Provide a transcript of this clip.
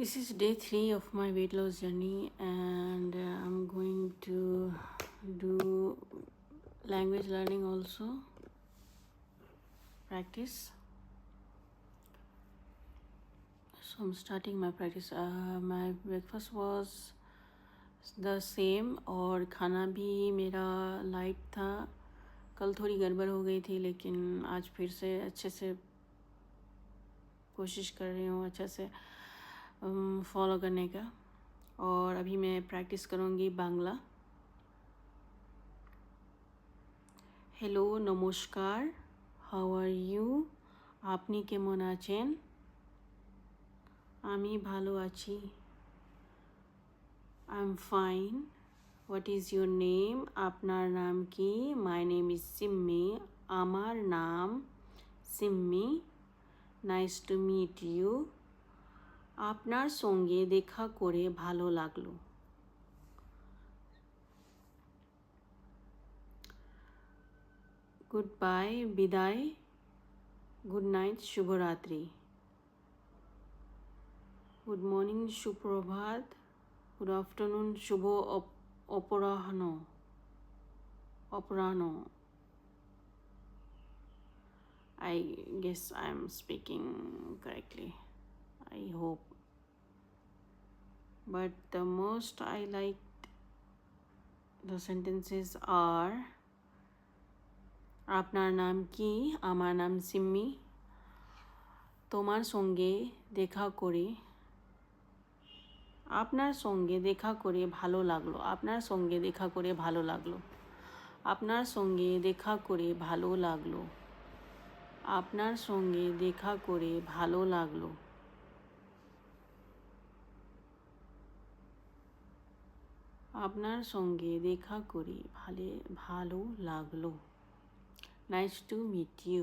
This is day 3 of my weight loss journey, and I'm going to do language learning also, practice. So I'm starting my practice. My breakfast was the same और खाना भी मेरा light था. कल थोड़ी गड़बड़ हो गई थी, लेकिन आज फिर से अच्छे से कोशिश कर रही हूँ अच्छे से फॉलो करने का. और अभी मैं प्रैक्टिस करूँगी बांग्ला. हेलो, नमस्कार, हाउ आर यू? আপনি কেমন আছেন? আমি ভালো আছি. I am fine. What is your name? আপনার নাম কি? My name is Simmi. আমার নাম Simmi. Nice to meet you. আপনার সঙ্গে দেখা করে ভালো লাগলো. গুড বাই, বিদায়. গুড নাইট, শুভরাত্রি. গুড মর্নিং, সুপ্রভাত. গুড আফটারনুন, শুভ অপরাহ্ন. I guess I'm speaking correctly. I hope. But the most I liked the sentences are আপনার নাম কি? আমার নাম সিম্মি. তোমার সঙ্গে দেখা করে আপনার সঙ্গে দেখা করে ভালো লাগলো. আপনার সঙ্গে দেখা করে ভালো লাগলো. আপনার সঙ্গে দেখা করে ভালো লাগলো. আপনার সঙ্গে দেখা করে ভালো লাগলো. আপনার সঙ্গে দেখা করে ভালো লাগলো. Nice to meet you.